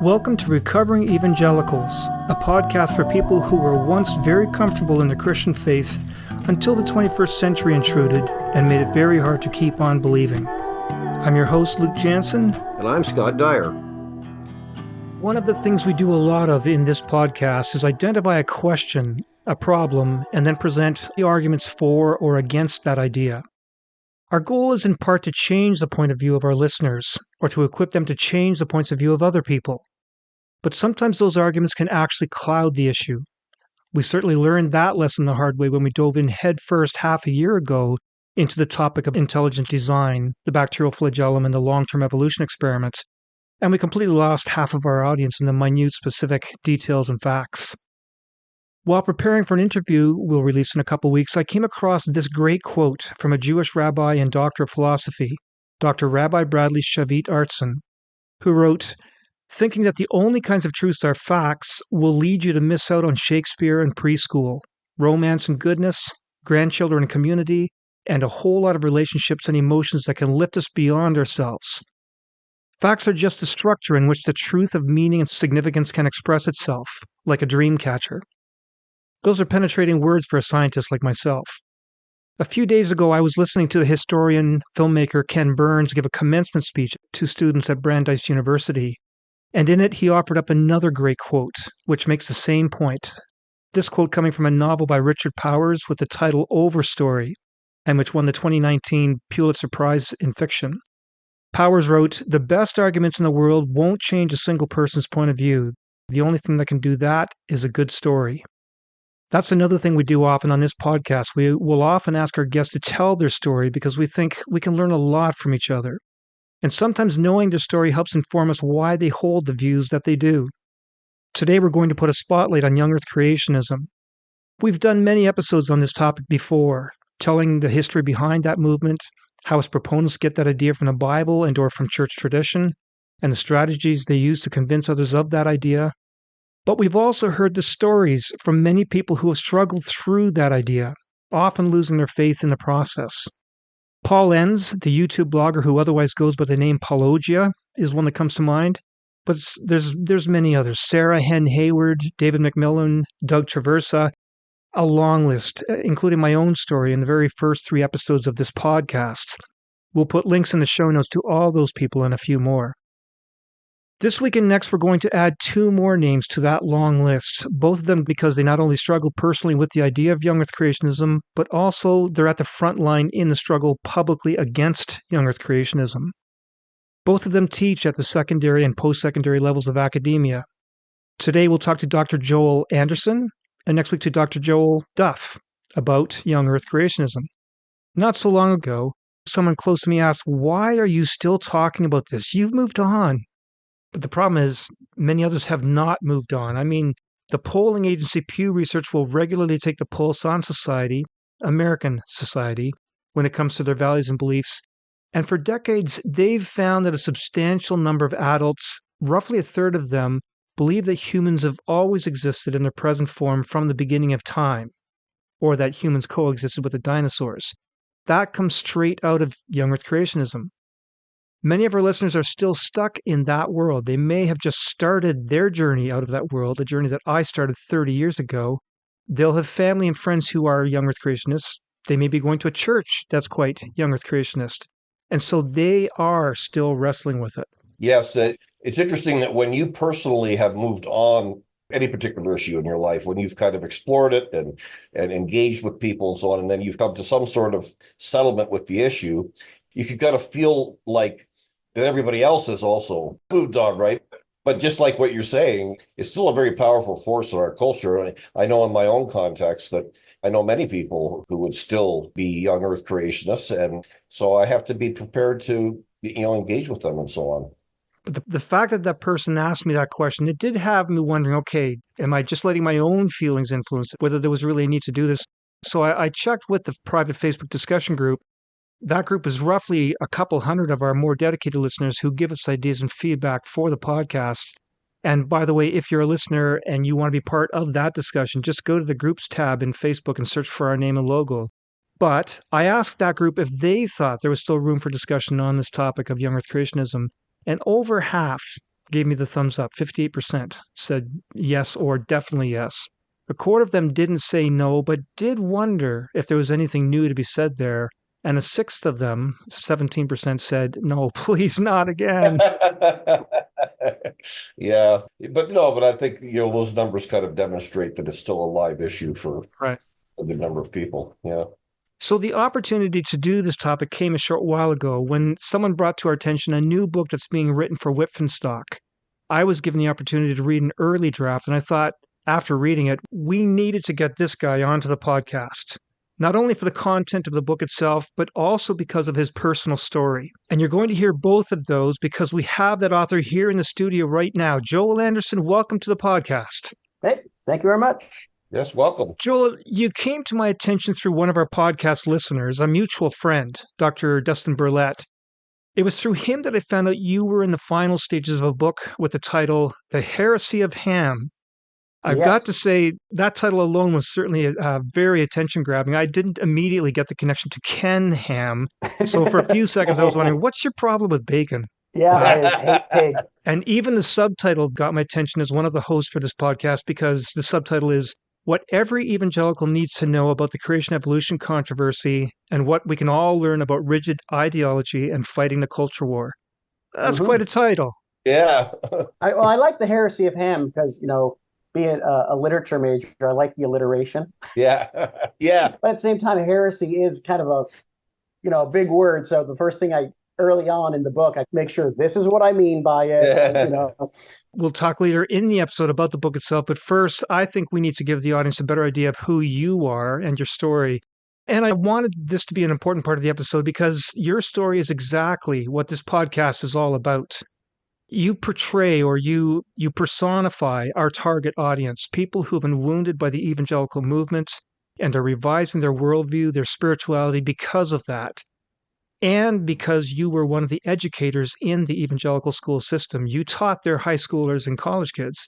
Welcome to Recovering Evangelicals, a podcast for people who were once very comfortable in their Christian faith until the 21st century intruded and made it very hard to keep on believing. I'm your host, Luke Jansen. And I'm Scott Dyer. One of the things we do a lot of in this podcast is identify a question, a problem, and then present the arguments for or against that idea. Our goal is in part to change the point of view of our listeners, or to equip them to change the points of view of other people. But sometimes those arguments can actually cloud the issue. We certainly learned that lesson the hard way when we dove in headfirst half a year ago into the topic of intelligent design, the bacterial flagellum, and the long-term evolution experiments, and we completely lost half of our audience in the minute specific details and facts. While preparing for an interview we'll release in a couple weeks, I came across this great quote from a Jewish rabbi and doctor of philosophy, Dr. Rabbi Bradley Shavit Artson, who wrote, "Thinking that the only kinds of truths are facts will lead you to miss out on Shakespeare and preschool, romance and goodness, grandchildren and community, and a whole lot of relationships and emotions that can lift us beyond ourselves. Facts are just the structure in which the truth of meaning and significance can express itself, like a dream catcher." Those are penetrating words for a scientist like myself. A few days ago, I was listening to the historian, filmmaker Ken Burns give a commencement speech to students at Brandeis University, and in it he offered up another great quote, which makes the same point. This quote coming from a novel by Richard Powers with the title Overstory, and which won the 2019 Pulitzer Prize in Fiction. Powers wrote, "The best arguments in the world won't change a single person's point of view. The only thing that can do that is a good story." That's another thing we do often on this podcast. We will often ask our guests to tell their story because we think we can learn a lot from each other. And sometimes knowing their story helps inform us why they hold the views that they do. Today we're going to put a spotlight on Young Earth Creationism. We've done many episodes on this topic before, telling the history behind that movement, how its proponents get that idea from the Bible and or from church tradition, and the strategies they use to convince others of that idea. But we've also heard the stories from many people who have struggled through that idea, often losing their faith in the process. Paul Enns, the YouTube blogger who otherwise goes by the name Paulogia, is one that comes to mind. But there's many others. Sarah Hen Hayward, David McMillan, Doug Traversa, a long list, including my own story in the very first 3 episodes of this podcast. We'll put links in the show notes to all those people and a few more. This week and next, we're going to add 2 more names to that long list, both of them because they not only struggle personally with the idea of Young Earth Creationism, but also they're at the front line in the struggle publicly against Young Earth Creationism. Both of them teach at the secondary and post-secondary levels of academia. Today, we'll talk to Dr. Joel Anderson, and next week to Dr. Joel Duff about Young Earth Creationism. Not so long ago, someone close to me asked, "Why are you still talking about this? You've moved on." But the problem is, many others have not moved on. I mean, the polling agency Pew Research will regularly take the pulse on society, American society, when it comes to their values and beliefs. And for decades, they've found that a substantial number of adults, roughly a third of them, believe that humans have always existed in their present form from the beginning of time, or that humans coexisted with the dinosaurs. That comes straight out of Young Earth Creationism. Many of our listeners are still stuck in that world. They may have just started their journey out of that world, a journey that I started 30 years ago. They'll have family and friends who are Young Earth Creationists. They may be going to a church that's quite Young Earth Creationist. And so they are still wrestling with it. Yes, it's interesting that when you personally have moved on any particular issue in your life, when you've kind of explored it and engaged with people and so on, and then you've come to some sort of settlement with the issue, you could kind of feel like that everybody else has also moved on, right? But just like what you're saying, it's still a very powerful force in our culture. I know in my own context that I know many people who would still be Young Earth Creationists, and so I have to be prepared to, engage with them and so on. But the fact that that person asked me that question, it did have me wondering, okay, am I just letting my own feelings influence whether there was really a need to do this? So I checked with the private Facebook discussion group. That group is roughly a couple hundred of our more dedicated listeners who give us ideas and feedback for the podcast. And by the way, if you're a listener and you want to be part of that discussion, just go to the groups tab in Facebook and search for our name and logo. But I asked that group if they thought there was still room for discussion on this topic of Young Earth Creationism. And over half, gave me the thumbs up. 58% said yes or definitely yes. A quarter of them didn't say no, but did wonder if there was anything new to be said there. And a sixth of them, 17%, said, no, please not again. Yeah, but I think those numbers kind of demonstrate that it's still a live issue for Right. a good number of people. Yeah. So the opportunity to do this topic came a short while ago when someone brought to our attention a new book that's being written for Whitfenstock. I was given the opportunity to read an early draft, and I thought, after reading it, we needed to get this guy onto the podcast. Not only for the content of the book itself, but also because of his personal story. And you're going to hear both of those because we have that author here in the studio right now. Joel Anderson, welcome to the podcast. Hey, thank you very much. Yes, welcome. Joel, you came to my attention through one of our podcast listeners, a mutual friend, Dr. Dustin Burlett. It was through him that I found out you were in the final stages of a book with the title, The Heresy of Ham. I've got to say, that title alone was certainly very attention-grabbing. I didn't immediately get the connection to Ken Ham. So for a few seconds, I was wondering, what's your problem with bacon? Yeah, I hate pig. And even the subtitle got my attention as one of the hosts for this podcast because the subtitle is What Every Evangelical Needs to Know About the Creation-Evolution Controversy and What We Can All Learn About Rigid Ideology and Fighting the Culture War. That's quite a title. Yeah. I like the heresy of Ham because, being a literature major, I like the alliteration. Yeah. Yeah. But at the same time, heresy is kind of a big word. So the first thing early on in the book, I make sure this is what I mean by it. We'll talk later in the episode about the book itself. But first, I think we need to give the audience a better idea of who you are and your story. And I wanted this to be an important part of the episode because your story is exactly what this podcast is all about. You portray or you personify our target audience, people who've been wounded by the evangelical movement and are revising their worldview, their spirituality because of that. And because you were one of the educators in the evangelical school system, you taught their high schoolers and college kids.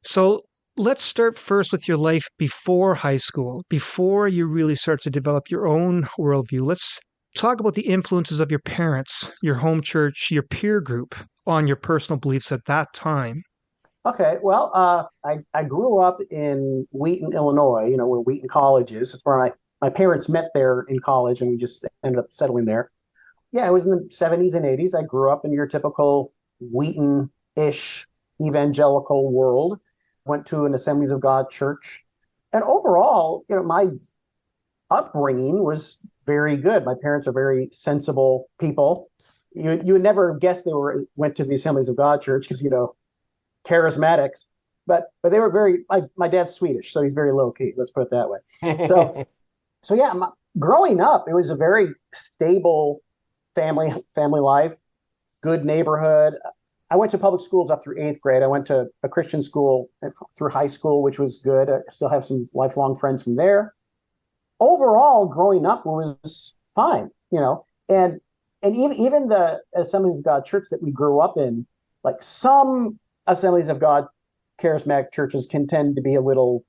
So let's start first with your life before high school, before you really start to develop your own worldview. Let's talk about the influences of your parents, your home church, your peer group on your personal beliefs at that time. Okay, well, I grew up in Wheaton, Illinois, where Wheaton College is. It's where my parents met there in college, and we just ended up settling there. Yeah, it was in the 70s and 80s. I grew up in your typical Wheaton-ish evangelical world. Went to an Assemblies of God church. And overall, my upbringing was very good. My parents are very sensible people. You would never guess they went to the Assemblies of God church because, charismatics. But they were very, my dad's Swedish, so he's very low key. Let's put it that way. So yeah, growing up, it was a very stable family life, good neighborhood. I went to public schools up through 8th grade. I went to a Christian school through high school, which was good. I still have some lifelong friends from there. Overall, growing up was fine, and even the Assemblies of God church that we grew up in, like some Assemblies of God charismatic churches can tend to be a little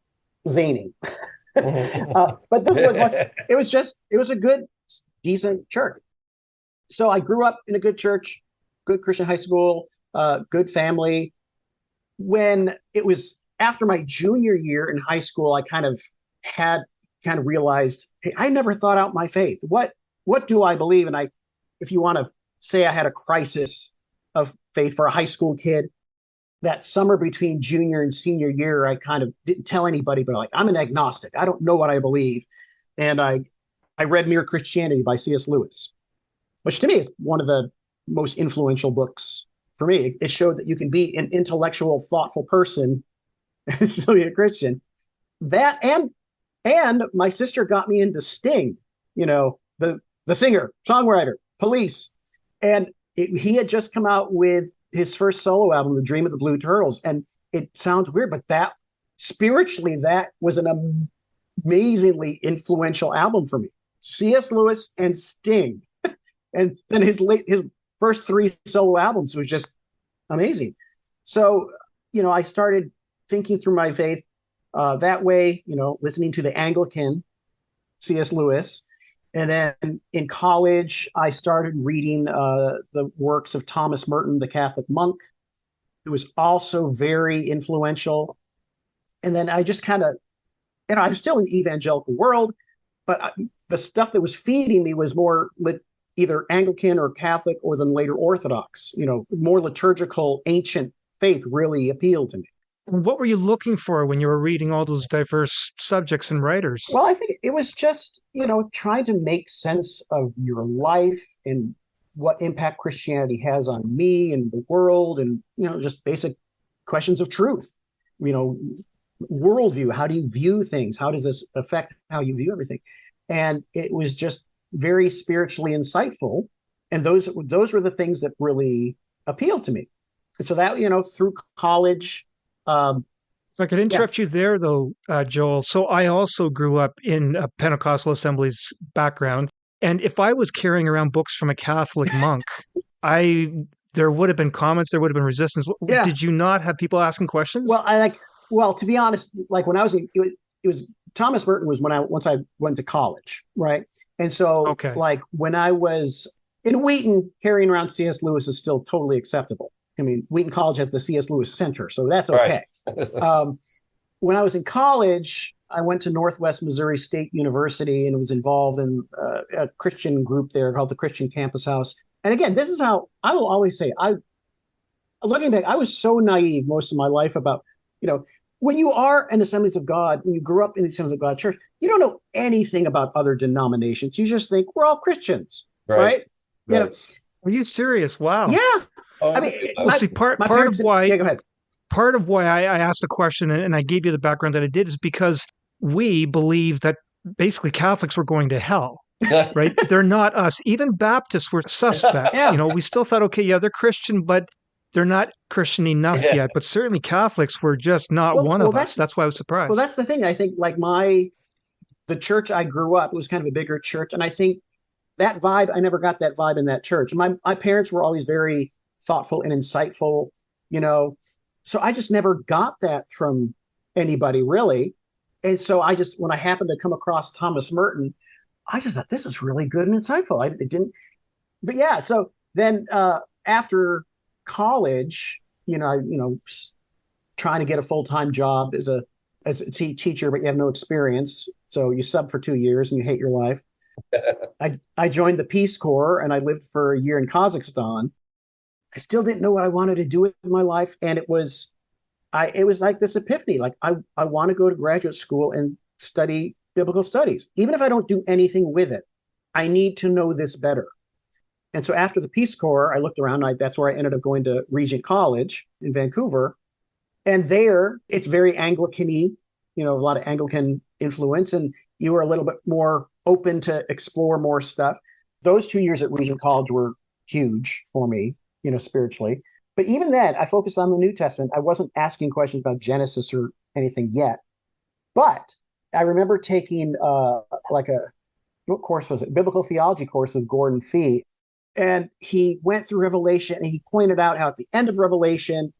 zany. But this it was a good, decent church. So I grew up in a good church, good Christian high school, good family. When it was after my junior year in high school, I kind of realized, hey, I never thought out my faith. What do I believe? And if you want to say I had a crisis of faith for a high school kid, that summer between junior and senior year, I kind of didn't tell anybody, but I'm an agnostic. I don't know what I believe. And I read Mere Christianity by C.S. Lewis, which to me is one of the most influential books for me. It showed that you can be an intellectual, thoughtful person and still be a Christian. That and my sister got me into Sting, the singer, songwriter, Police. And he had just come out with his first solo album, The Dream of the Blue Turtles. And it sounds weird, but that spiritually, that was an amazingly influential album for me. C.S. Lewis and Sting. And then his first 3 solo albums was just amazing. So, I started thinking through my faith that way, listening to the Anglican C.S. Lewis. And then in college, I started reading the works of Thomas Merton, the Catholic monk. who was also very influential. And then I just kind of, I'm still in the evangelical world, but the stuff that was feeding me was more either Anglican or Catholic or then later Orthodox, more liturgical, ancient faith really appealed to me. What were you looking for when you were reading all those diverse subjects and writers? Well, I think it was just, trying to make sense of your life and what impact Christianity has on me and the world, and, just basic questions of truth, worldview. How do you view things? How does this affect how you view everything? And it was just very spiritually insightful. And those were the things that really appealed to me. And so that, through college. If I could interrupt you there, though, Joel. So I also grew up in a Pentecostal Assemblies background. And if I was carrying around books from a Catholic monk, there would have been comments, there would have been resistance. Yeah. Did you not have people asking questions? Well, to be honest, like when I was, it was Thomas Merton was once I went to college, right? And so, like when I was in Wheaton, carrying around C.S. Lewis is still totally acceptable. I mean, Wheaton College has the C.S. Lewis Center, so that's okay. Right. When I was in college, I went to Northwest Missouri State University and was involved in a Christian group there called the Christian Campus House. And again, this is how I will always say, looking back, I was so naive most of my life about, when you are an Assemblies of God, when you grew up in the Assemblies of God church, you don't know anything about other denominations. You just think we're all Christians, right? Are you serious? Wow. Yeah. I mean, part of why. Go ahead. Part of why I asked the question and I gave you the background that I did is because we believe that basically Catholics were going to hell, right? They're not us. Even Baptists were suspects. Yeah. We still thought, okay, they're Christian, but they're not Christian enough yet. But certainly Catholics were just not one of us. That's why I was surprised. Well, that's the thing. I think like the church I grew up, it was kind of a bigger church. And I think that vibe, I never got that vibe in that church. My parents were always very thoughtful and insightful, so I just never got that from anybody really. And so when I happened to come across Thomas Merton, I just thought this is really good and insightful. But yeah. So then after college, trying to get a full-time job as a teacher, but you have no experience. So you sub for 2 years and you hate your life. I joined the Peace Corps and I lived for a year in Kazakhstan. I still didn't know what I wanted to do with my life. And it was like this epiphany. Like I want to go to graduate school and study biblical studies. Even if I don't do anything with it, I need to know this better. And so after the Peace Corps, I looked around. That's where I ended up going to Regent College in Vancouver. And there it's very Anglican-y, a lot of Anglican influence. And you were a little bit more open to explore more stuff. Those 2 years at Regent College were huge for me, spiritually. But even then, I focused on the New Testament. I wasn't asking questions about Genesis or anything yet. But I remember taking what course was it? Biblical theology course with Gordon Fee. And he went through Revelation and he pointed out how at the end of Revelation,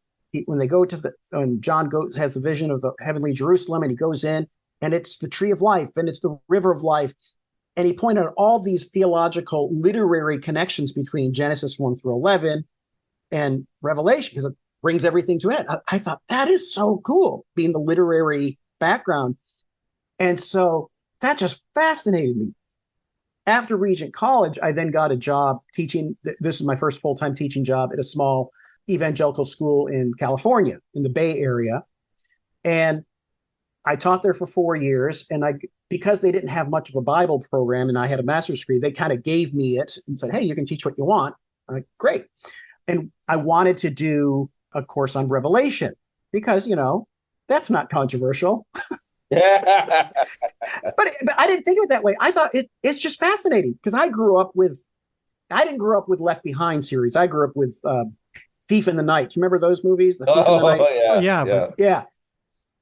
when John has a vision of the heavenly Jerusalem and he goes in and it's the tree of life and it's the river of life. And he pointed out all these theological literary connections between Genesis 1 through 11 and Revelation, because it brings everything to it. I thought that is so cool, being the literary background. And so that just fascinated me. After Regent College, I then got a job teaching. This is my first full-time teaching job at a small evangelical school in California, in the Bay Area. And I taught there for 4 years. And because they didn't have much of a Bible program and I had a master's degree, they kind of gave me it and said, hey, you can teach what you want. I'm like, great. And I wanted to do a course on Revelation because, that's not controversial. But I didn't think of it that way. I thought it's just fascinating because I didn't grow up with Left Behind series. I grew up with Thief in the Night. Do you remember those movies? The Thief in the Night?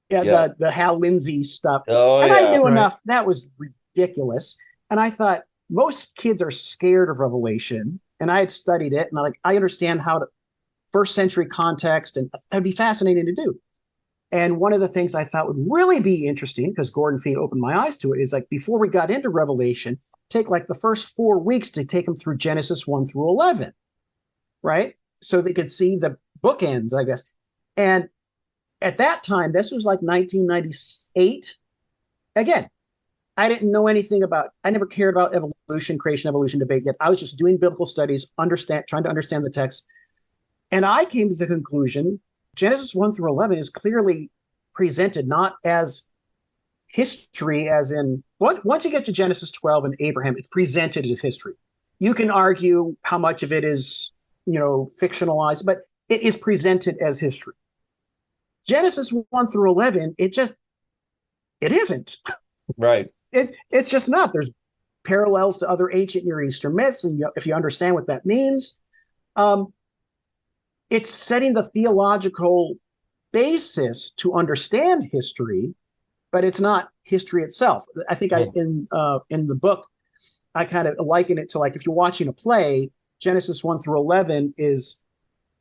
Yeah. The Hal Lindsey stuff. I knew enough. That was ridiculous. And I thought most kids are scared of Revelation. And I had studied it, and I understand how to first century context, and that'd be fascinating to do. And one of the things I thought would really be interesting, because Gordon Fee opened my eyes to it, is like before we got into Revelation, take like the first 4 weeks to take them through Genesis 1 through 11, right? So they could see the bookends, I guess. And at that time, this was like 1998. Again, I didn't know anything about, I never cared about evolution, creation, evolution debate yet. I was just doing biblical studies, trying to understand the text. And I came to the conclusion Genesis 1 through 11 is clearly presented not as history, as in, once you get to Genesis 12 and Abraham, it's presented as history. You can argue how much of it is, fictionalized, but it is presented as history. Genesis 1 through 11, it isn't. Right. It's just not. There's parallels to other ancient Near Eastern myths, and if you understand what that means, it's setting the theological basis to understand history, but it's not history itself. I think in the book, I kind of liken it to like if you're watching a play, Genesis 1 through 11 is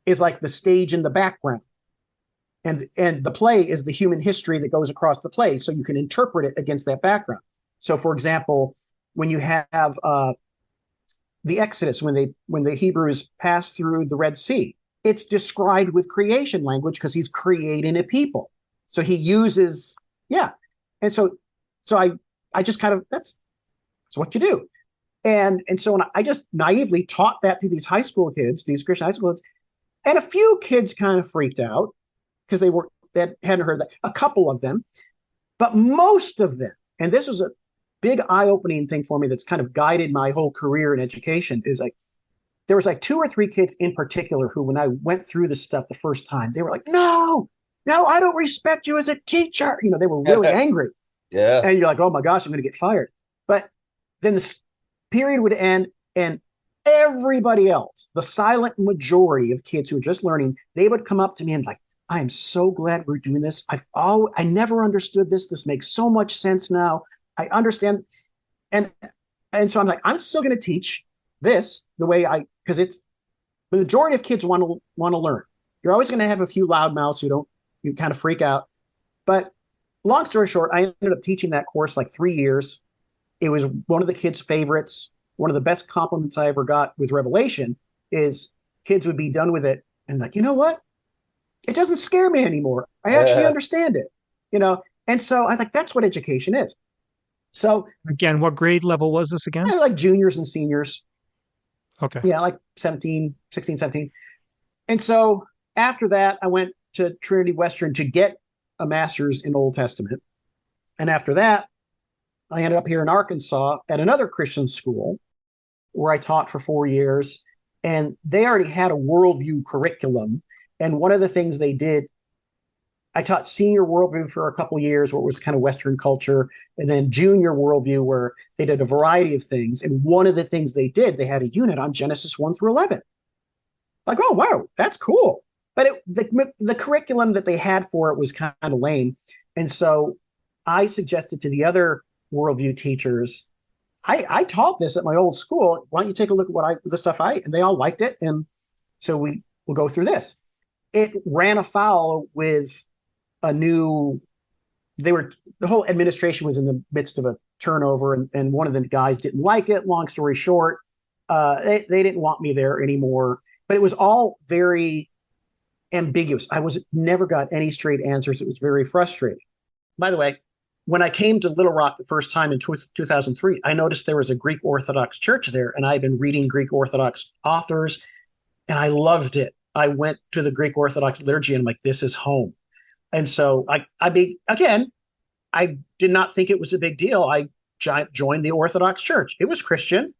like the stage in the background. And the play is the human history that goes across the play, so you can interpret it against that background. So, for example, when you have the Exodus, when the Hebrews pass through the Red Sea, it's described with creation language because he's creating a people. So he uses, and so I just kind of that's what you do, and so when I just naively taught that to these high school kids, these Christian high school kids, and a few kids kind of freaked out because they hadn't heard that. A couple of them, but most of them, and this was a big eye-opening thing for me that's kind of guided my whole career in education, is like there was like 2 or 3 kids in particular who, when I went through this stuff the first time, they were like, no, I don't respect you as a teacher. They were really angry. Yeah. And you're like, oh my gosh, I'm going to get fired. But then this period would end, and everybody else, the silent majority of kids who are just learning, they would come up to me and like, I am so glad we're doing this. I never understood this. This makes so much sense now. I understand. And so I'm like, I'm still going to teach this the way because it's the majority of kids want to learn. You're always going to have a few loudmouths you kind of freak out. But long story short, I ended up teaching that course like 3 years. It was one of the kids' favorites. One of the best compliments I ever got with Revelation is kids would be done with it and like, you know what? It doesn't scare me anymore. I actually understand it, And so I think that's what education is. So again, what grade level was this again? Like juniors and seniors. Okay. Yeah, like 16, 17. And so after that, I went to Trinity Western to get a master's in Old Testament. And after that, I ended up here in Arkansas at another Christian school where I taught for 4 years. And they already had a worldview curriculum. And one of the things they did, I taught senior worldview for a couple of years, where it was kind of Western culture, and then junior worldview, where they did a variety of things. And one of the things they did, they had a unit on Genesis 1 through 11. Like, oh, wow, that's cool. But the curriculum that they had for it was kind of lame. And so I suggested to the other worldview teachers, I taught this at my old school. Why don't you take a look at the stuff and they all liked it. And so we'll go through this. It ran afoul with the whole administration was in the midst of a turnover, and one of the guys didn't like it. Long story short, they didn't want me there anymore, but it was all very ambiguous. Never got any straight answers. It was very frustrating. By the way, when I came to Little Rock the first time in 2003, I noticed there was a Greek Orthodox church there, and I'd been reading Greek Orthodox authors, and I loved it. I went to the Greek Orthodox liturgy, and I'm like, this is home. And so I did not think it was a big deal. I joined the Orthodox Church. It was Christian.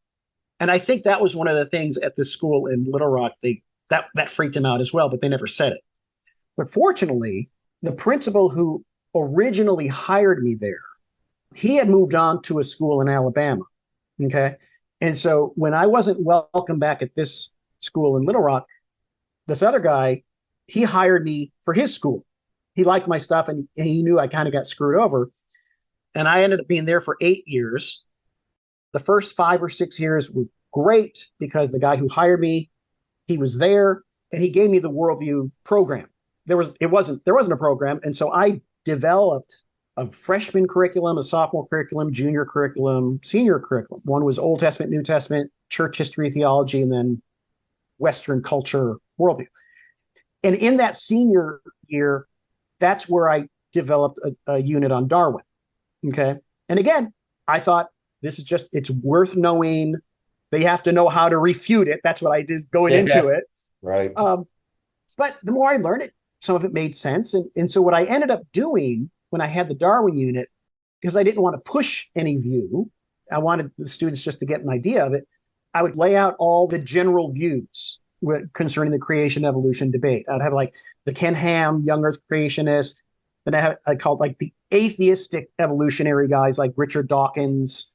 And I think that was one of the things at this school in Little Rock, that freaked them out as well, but they never said it. But fortunately, the principal who originally hired me there, he had moved on to a school in Alabama. Okay. And so when I wasn't welcome back at this school in Little Rock, this other guy, he hired me for his school. He liked my stuff, and he knew I kind of got screwed over. And I ended up being there for 8 years. The first 5 or 6 years were great because the guy who hired me, he was there, and he gave me the worldview program. There wasn't a program. And so I developed a freshman curriculum, a sophomore curriculum, junior curriculum, senior curriculum. One was Old Testament, New Testament, church history, theology, and then Western culture worldview. And in that senior year, that's where I developed a unit on Darwin. Okay. And again, I thought this is just, it's worth knowing. They have to know how to refute it. That's what I did going into it. Right. But the more I learned it, some of it made sense. And so what I ended up doing when I had the Darwin unit, because I didn't want to push any view, I wanted the students just to get an idea of it. I would lay out all the general views concerning the creation evolution debate. I'd have like the Ken Ham, Young Earth Creationist. Then I called like the atheistic evolutionary guys like Richard Dawkins,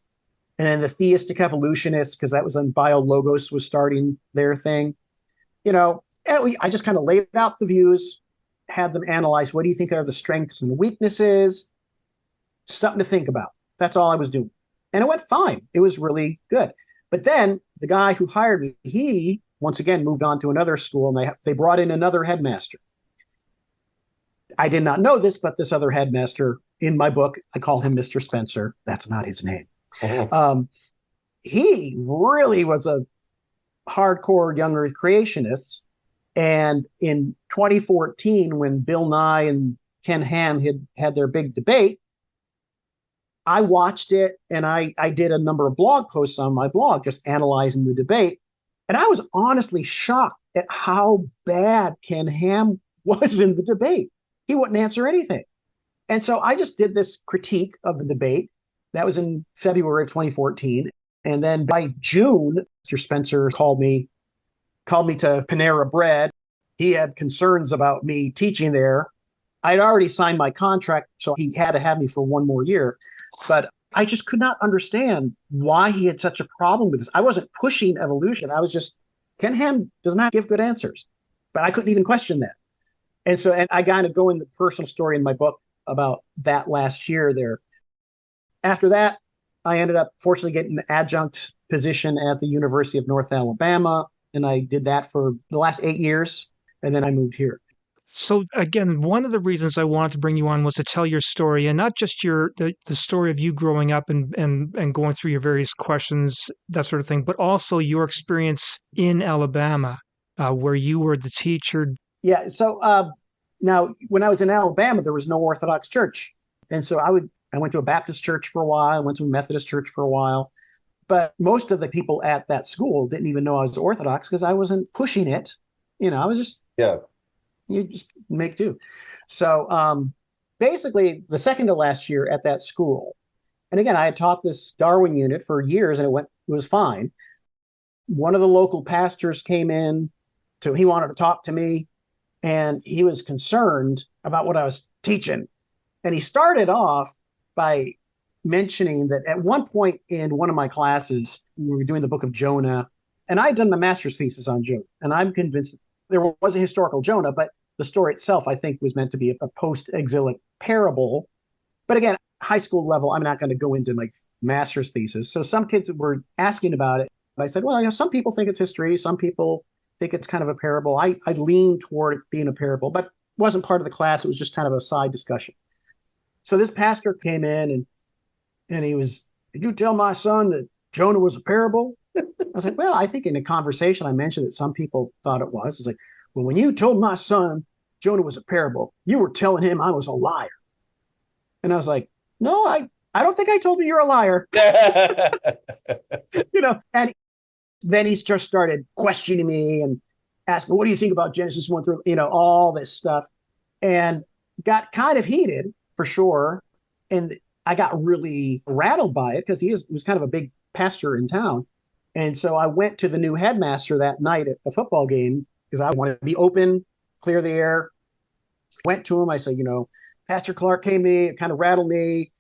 and then the theistic evolutionists, because that was when BioLogos was starting their thing. And I just kind of laid out the views, had them analyze what do you think are the strengths and weaknesses, something to think about. That's all I was doing. And it went fine. It was really good. But then the guy who hired me, he once again moved on to another school, and they brought in another headmaster. I did not know this, but this other headmaster in my book, I call him Mr. Spencer. That's not his name. He really was a hardcore Young Earth Creationist. And in 2014, when Bill Nye and Ken Ham had their big debate, I watched it, and I did a number of blog posts on my blog just analyzing the debate. And I was honestly shocked at how bad Ken Ham was in the debate. He wouldn't answer anything. And so I just did this critique of the debate. That was in February of 2014. And then by June, Mr. Spencer called me to Panera Bread. He had concerns about me teaching there. I'd already signed my contract, so he had to have me for one more year. But I just could not understand why he had such a problem with this. I wasn't pushing evolution. I was just, Ken Ham does not give good answers. But I couldn't even question that. And I kind of go in the personal story in my book about that last year there. After that, I ended up fortunately getting an adjunct position at the University of North Alabama. And I did that for the last 8 years. And then I moved here. So again, one of the reasons I wanted to bring you on was to tell your story, and not just the story of you growing up and going through your various questions, that sort of thing, but also your experience in Alabama, where you were the teacher. Yeah. So now, when I was in Alabama, there was no Orthodox church, and so I went to a Baptist church for a while, went to a Methodist church for a while, but most of the people at that school didn't even know I was Orthodox because I wasn't pushing it. I was just you just make do. So basically, the second to last year at that school, and again, I had taught this Darwin unit for years, and it was fine. One of the local pastors came in, so he wanted to talk to me, and he was concerned about what I was teaching. And he started off by mentioning that at one point in one of my classes, we were doing the book of Jonah, and I had done my master's thesis on Jonah, and I'm convinced there was a historical Jonah, but the story itself, I think, was meant to be a post-exilic parable. But again, high school level, I'm not going to go into my master's thesis. So some kids were asking about it. I said, well, some people think it's history. Some people think it's kind of a parable. I lean toward it being a parable, but it wasn't part of the class. It was just kind of a side discussion. So this pastor came in and he was, did you tell my son that Jonah was a parable? I was like, well, I think in a conversation I mentioned that some people thought it was. It's like, well, when you told my son Jonah was a parable, you were telling him I was a liar. And I was like, no, I don't think I told you you're a liar. And then he just started questioning me and asked me, what do you think about Genesis 1 through, all this stuff, and got kind of heated for sure. And I got really rattled by it because he was kind of a big pastor in town. And so I went to the new headmaster that night at the football game because I wanted to be open, clear the air. Went to him. I said, Pastor Clark came to me, it kind of rattled me.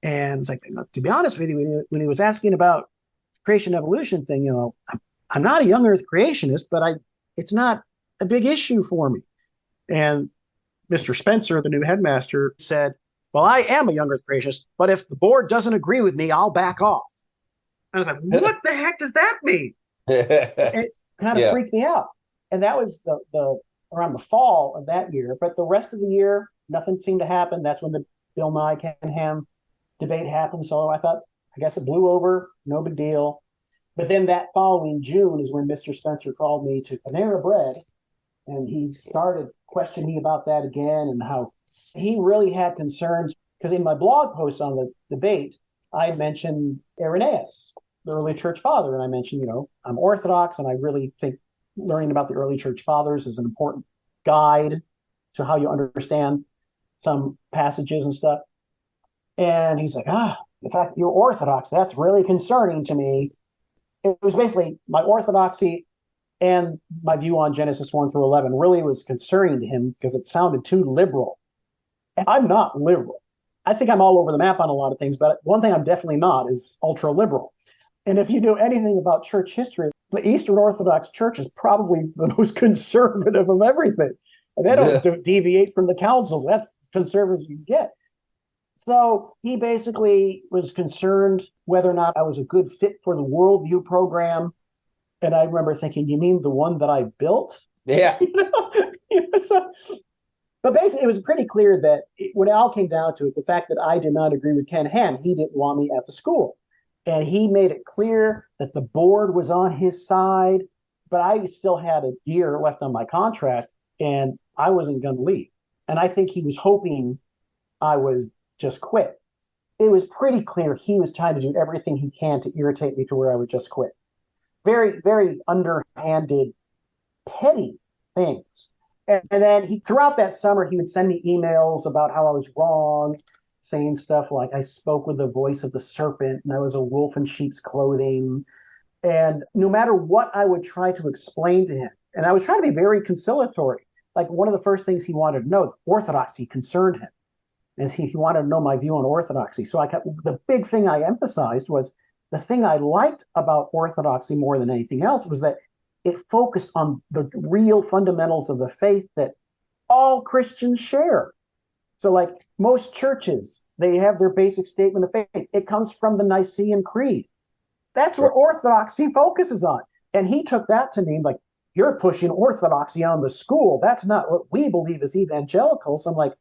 And it's like, to be honest with you, when he was asking about creation evolution thing, I'm not a young earth creationist, but it's not a big issue for me. And Mr. Spencer, the new headmaster, said, well, I am a young earth creationist, but if the board doesn't agree with me, I'll back off. I was like, what the heck does that mean? It kind of freaked me out. And that was the around the fall of that year. But the rest of the year, nothing seemed to happen. That's when the Bill Nye Ken Ham debate happened. So I thought, I guess it blew over, no big deal. But then that following June is when Mr. Spencer called me to Panera Bread And he started questioning me about that again and how he really had concerns. Because in my blog post on the debate, I mentioned Irenaeus, the early church father. And I mentioned, I'm Orthodox, and I really think learning about the early church fathers is an important guide to how you understand some passages and stuff. And he's like, the fact that you're Orthodox, that's really concerning to me. It was basically my orthodoxy and my view on Genesis 1 through 11 really was concerning to him because it sounded too liberal. And I'm not liberal. I think I'm all over the map on a lot of things, but one thing I'm definitely not is ultra liberal. And if you know anything about church history, the Eastern Orthodox Church is probably the most conservative of everything. They don't deviate from the councils. That's as conservative as you get. So he basically was concerned whether or not I was a good fit for the worldview program. And I remember thinking, you mean the one that I built? Yeah. But basically, it was pretty clear that when it all came down to it, the fact that I did not agree with Ken Ham, he didn't want me at the school. And he made it clear that the board was on his side, but I still had a year left on my contract, and I wasn't going to leave. And I think he was hoping I was just quit. It was pretty clear he was trying to do everything he can to irritate me to where I would just quit. Very, very underhanded, petty things. And then throughout that summer, he would send me emails about how I was wrong, saying stuff like I spoke with the voice of the serpent and I was a wolf in sheep's clothing. And no matter what I would try to explain to him, and I was trying to be very conciliatory. Like one of the first things he wanted to know, orthodoxy concerned him. And he wanted to know my view on orthodoxy. So the big thing I emphasized was the thing I liked about orthodoxy more than anything else was that it focused on the real fundamentals of the faith that all Christians share. So like most churches, they have their basic statement of faith. It comes from the Nicene Creed. That's what orthodoxy focuses on. And he took that to mean like, you're pushing orthodoxy on the school. That's not what we believe as evangelicals. I'm like,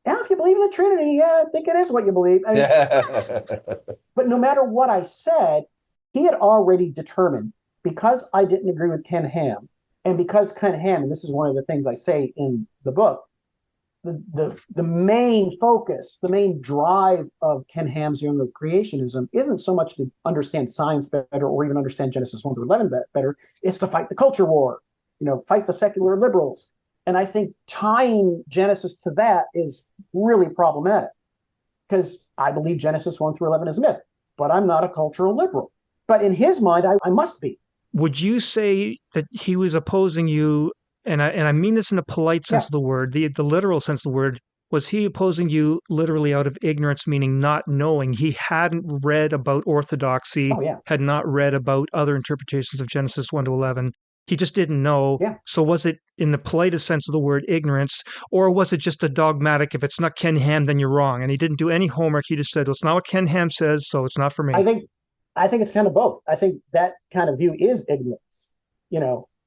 yeah, if you believe in the Trinity, yeah, I think it is what you believe. I mean, but no matter what I said, he had already determined, because I didn't agree with Ken Ham, and because Ken Ham, and this is one of the things I say in the book, the main focus, the main drive of Ken Ham's Young Earth Creationism isn't so much to understand science better or even understand Genesis 1 to 11 better, it's to fight the culture war, fight the secular liberals. And I think tying Genesis to that is really problematic because I believe Genesis 1 through 11 is myth, but I'm not a cultural liberal. But in his mind, I must be. Would you say that he was opposing you, and I mean this in a polite sense of the word, the literal sense of the word, was he opposing you literally out of ignorance, meaning not knowing? He hadn't read about orthodoxy, had not read about other interpretations of Genesis 1 to 11. He just didn't know. Yeah. So was it in the politest sense of the word ignorance, or was it just a dogmatic, if it's not Ken Ham, then you're wrong? And he didn't do any homework. He just said, well, it's not what Ken Ham says, so it's not for me. I think it's kind of both. I think that kind of view is ignorance.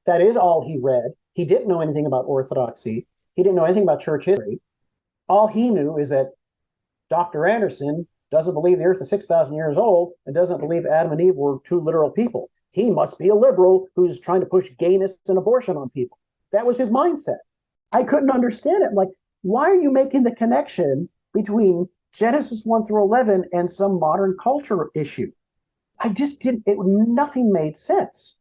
That is all he read. He didn't know anything about orthodoxy. He didn't know anything about church history. All he knew is that Dr. Anderson doesn't believe the earth is 6,000 years old and doesn't believe Adam and Eve were two literal people. He must be a liberal who's trying to push gayness and abortion on people. That was his mindset. I couldn't understand it. I'm like, why are you making the connection between Genesis 1 through 11 and some modern culture issue? I just didn't, nothing made sense.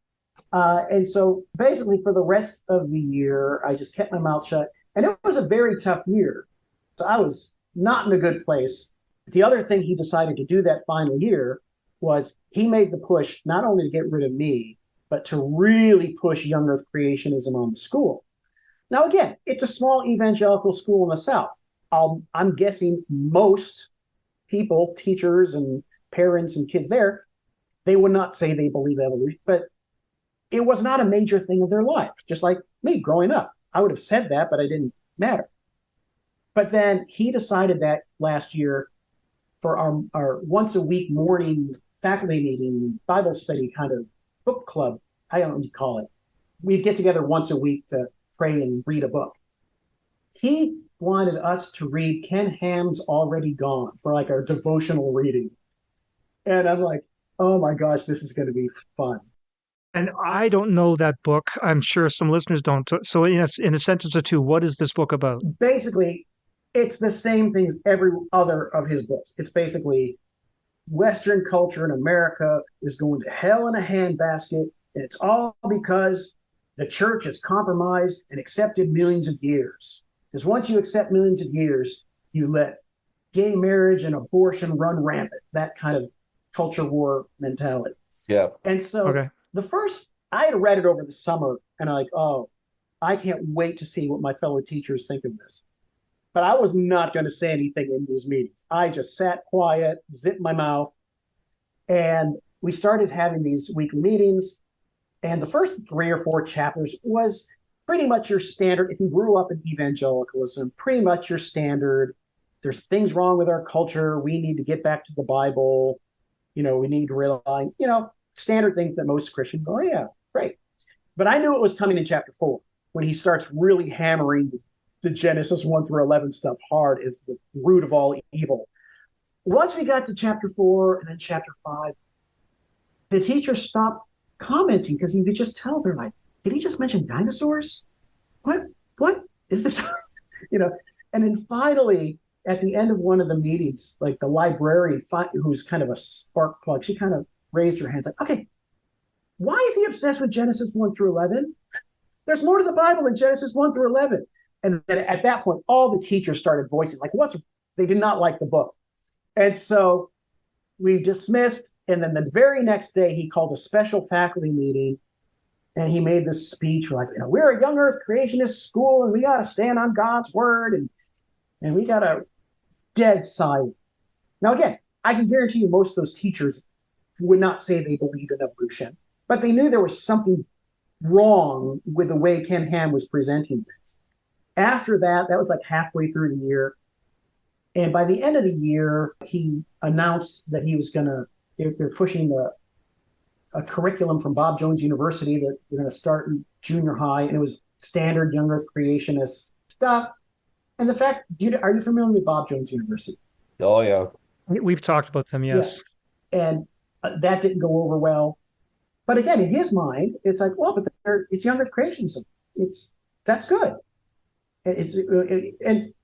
And so basically for the rest of the year, I just kept my mouth shut. And it was a very tough year. So I was not in a good place. The other thing he decided to do that final year was he made the push not only to get rid of me, but to really push Young Earth Creationism on the school. Now, again, it's a small evangelical school in the South. I'm guessing most people, teachers and parents and kids there, they would not say they believe evolution, but it was not a major thing of their life. Just like me growing up, I would have said that, but it didn't matter. But then he decided that last year for our once a week morning faculty meeting, Bible study kind of book club, I don't know what you call it. We'd get together once a week to pray and read a book. He wanted us to read Ken Ham's Already Gone for like our devotional reading. And I'm like, oh my gosh, this is going to be fun. And I don't know that book. I'm sure some listeners don't. So, in a sentence or two, what is this book about? Basically, it's the same thing as every other of his books. It's basically Western culture in America is going to hell in a handbasket. And it's all because the church has compromised and accepted millions of years. Because once you accept millions of years, you let gay marriage and abortion run rampant, that kind of culture war mentality. Yeah. And so Okay. I had read it over the summer and I'm like, oh, I can't wait to see what my fellow teachers think of this. But I was not going to say anything in these meetings. I just sat quiet, zipped my mouth, and we started having these weekly meetings. And the first 3 or 4 chapters was pretty much your standard. If you grew up in evangelicalism, pretty much your standard. There's things wrong with our culture. We need to get back to the Bible. We need to rely, standard things that most Christians go, oh, yeah, great. But I knew it was coming in chapter 4 when he starts really hammering the Genesis 1 through 11 stuff hard is the root of all evil. Once we got to chapter 4 and then chapter 5, the teacher stopped commenting because he could just tell they're like, did he just mention dinosaurs? What is this? And then finally, at the end of one of the meetings, like the librarian, who's kind of a spark plug, she kind of raised her hands like, okay, why is he obsessed with Genesis 1 through 11? There's more to the Bible than Genesis 1 through 11. And then at that point, all the teachers started voicing, like, they did not like the book. And so we dismissed. And then the very next day, he called a special faculty meeting and he made this speech like, we're a Young Earth Creationist school and we got to stand on God's word and we got to dead silent. Now, again, I can guarantee you most of those teachers would not say they believed in evolution, but they knew there was something wrong with the way Ken Ham was presenting this. After that was like halfway through the year. And by the end of the year, he announced that he was they're pushing a curriculum from Bob Jones University that they're going to start in junior high. And it was standard Young Earth Creationist stuff. And the fact, are you familiar with Bob Jones University? Oh, yeah. We've talked about them, yes. Yeah. And that didn't go over well. But again, in his mind, it's like, well, but it's Young Earth Creationism. That's good. And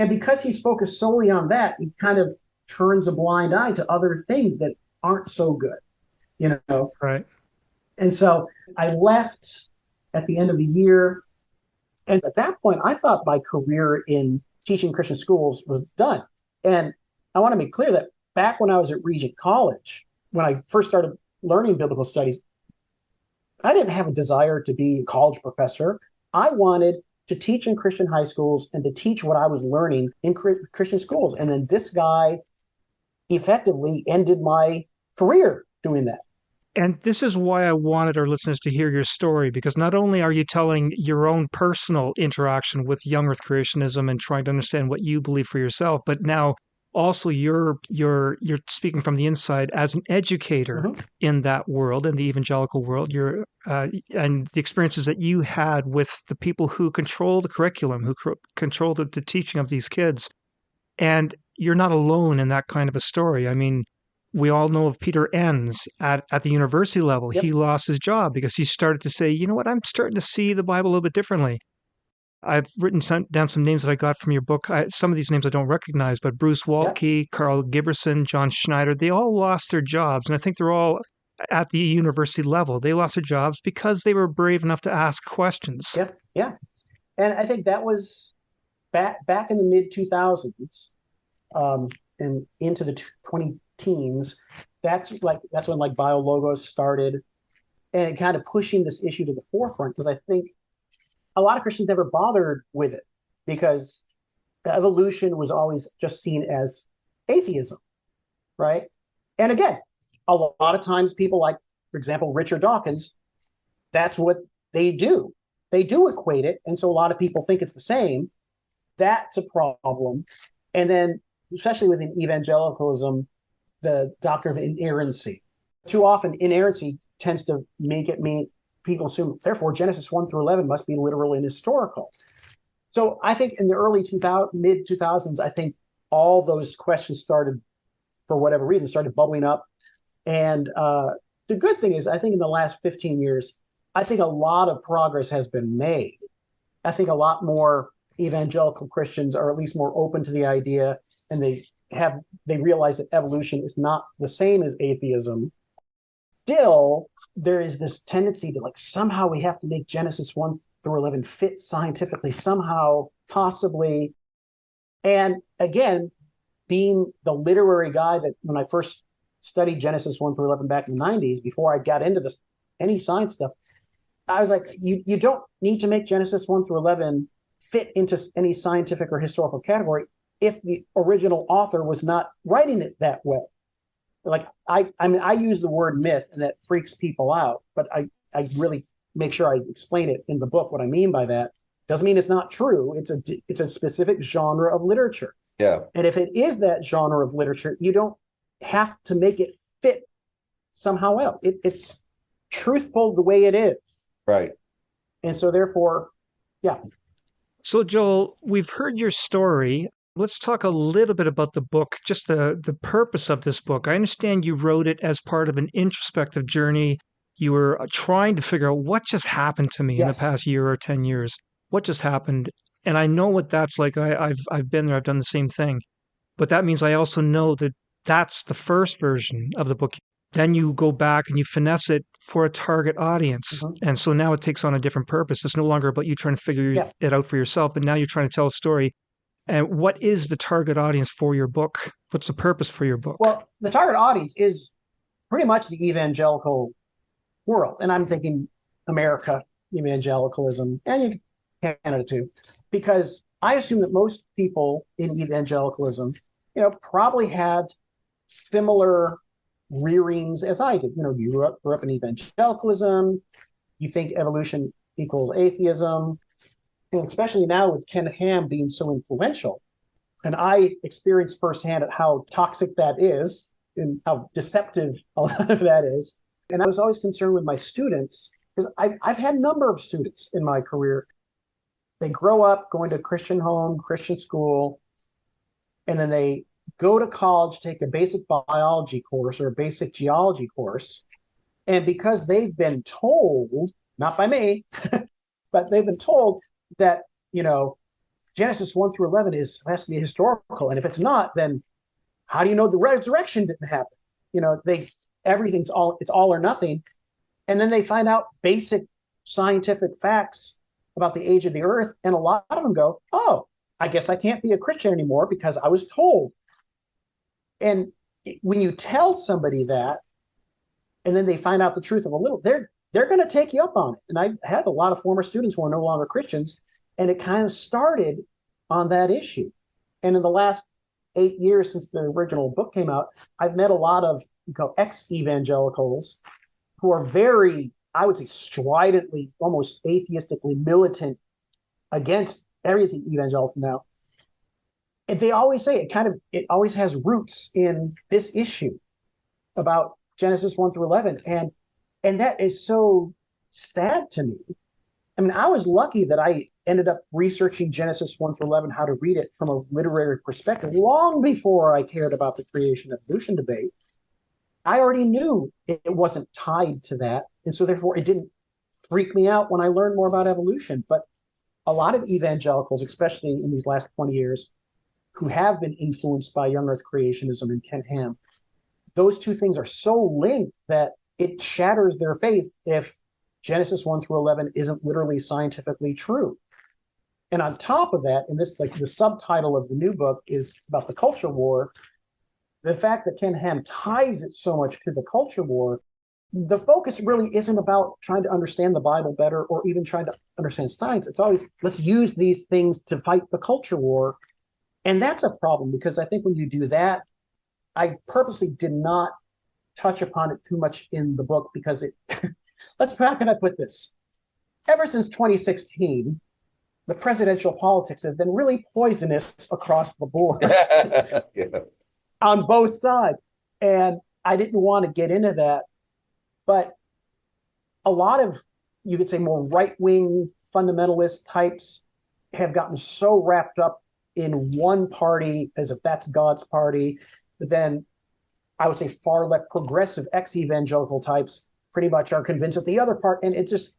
because he's focused solely on that, he kind of turns a blind eye to other things that aren't so good, Right. And so I left at the end of the year. And at that point, I thought my career in teaching Christian schools was done. And I want to make clear that back when I was at Regent College, when I first started learning biblical studies, I didn't have a desire to be a college professor. I wanted to teach in Christian high schools and to teach what I was learning in Christian schools. And then this guy effectively ended my career doing that. And this is why I wanted our listeners to hear your story, because not only are you telling your own personal interaction with Young Earth Creationism and trying to understand what you believe for yourself, but now also you're speaking from the inside as an educator in that world, in the evangelical world. And the experiences that you had with the people who control the curriculum, who control the teaching of these kids. And you're not alone in that kind of a story. I mean, we all know of Peter Enns at the university level. Yep. He lost his job because he started to say, you know what, I'm starting to see the Bible a little bit differently. I've written down some names that I got from your book. Some of these names I don't recognize, but Bruce Waltke, Carl Giberson, John Schneider, they all lost their jobs. And I think they're all at the university level. They lost their jobs because they were brave enough to ask questions. Yep. Yeah. And I think that was back in the mid 2000s and into the 20 teens. That's when like BioLogos started and kind of pushing this issue to the forefront, because I think a lot of Christians never bothered with it because evolution was always just seen as atheism, right? And again, a lot of times people like, for example, Richard Dawkins, that's what they do. They do equate it. And so a lot of people think it's the same. That's a problem. And then, especially within evangelicalism, the doctrine of inerrancy. Too often, inerrancy tends to make it mean people assume, therefore, Genesis 1 through 11 must be literal and historical. So I think in the early mid 2000s, I think all those questions started, for whatever reason, started bubbling up. And the good thing is, I think in the last 15 years, I think a lot of progress has been made. I think a lot more evangelical Christians are at least more open to the idea, and they realize that evolution is not the same as atheism. Still, there is this tendency to like somehow we have to make Genesis 1 through 11 fit scientifically, somehow, possibly. And again, being the literary guy that when I first studied Genesis 1 through 11 back in the 90s, before I got into this any science stuff, I was like, you don't need to make Genesis 1 through 11 fit into any scientific or historical category if the original author was not writing it that way. Like I mean, I use the word myth, and that freaks people out, but I really make sure I explain it in the book what I mean by that. Doesn't mean it's not true. It's a specific genre of literature. Yeah. And if it is that genre of literature, you don't have to make it fit somehow else. It's truthful the way it is. Right. And so therefore, yeah. So Joel, we've heard your story. Let's talk a little bit about the book, just the purpose of this book. I understand you wrote it as part of an introspective journey. You were trying to figure out what just happened to me in the past year or 10 years. What just happened? And I know what that's like. I've been there. I've done the same thing. But that means I also know that that's the first version of the book. Then you go back and you finesse it for a target audience. Mm-hmm. And so now it takes on a different purpose. It's no longer about you trying to figure it out for yourself, but now you're trying to tell a story. And what is the target audience for your book? What's the purpose for your book? Well, the target audience is pretty much the evangelical world. And I'm thinking America, evangelicalism, and Canada too, because I assume that most people in evangelicalism, probably had similar rearings as I did. You grew up in evangelicalism. You think evolution equals atheism. And especially now with Ken Ham being so influential. And I experienced firsthand how toxic that is and how deceptive a lot of that is. And I was always concerned with my students, because I've had a number of students in my career. They grow up going to a Christian home, Christian school, and then they go to college, take a basic biology course or a basic geology course. And because they've been told, not by me, but they've been told that, Genesis 1 through 11 has to be historical. And if it's not, then how do you know the resurrection didn't happen? Everything's it's all or nothing. And then they find out basic scientific facts about the age of the earth. And a lot of them go, oh, I guess I can't be a Christian anymore because I was told. And when you tell somebody that, and then they find out the truth of a little, they're going to take you up on it. And I had a lot of former students who are no longer Christians, and it kind of started on that issue. And in the last 8 years since the original book came out, I've met a lot of ex-evangelicals who are very, I would say, stridently, almost atheistically militant against everything evangelical now. And they always say it always has roots in this issue about Genesis 1 through 11. And that is so sad to me. I mean, I was lucky that I ended up researching Genesis 1 through 11, how to read it from a literary perspective, long before I cared about the creation evolution debate. I already knew it wasn't tied to that. And so therefore it didn't freak me out when I learned more about evolution. But a lot of evangelicals, especially in these last 20 years, who have been influenced by Young Earth Creationism and Ken Ham, those two things are so linked that it shatters their faith if Genesis 1 through 11 isn't literally scientifically true. And on top of that, and this, like the subtitle of the new book is about the culture war, the fact that Ken Ham ties it so much to the culture war, the focus really isn't about trying to understand the Bible better or even trying to understand science. It's always, let's use these things to fight the culture war. And that's a problem, because I think when you do that, I purposely did not touch upon it too much in the book, because it, how can I put this? Ever since 2016, the presidential politics have been really poisonous across the board. Yeah. On both sides. And I didn't want to get into that. But a lot of, you could say, more right-wing fundamentalist types have gotten so wrapped up in one party, as if that's God's party, then I would say, far left progressive ex-evangelical types pretty much are convinced that the other part, and it's just,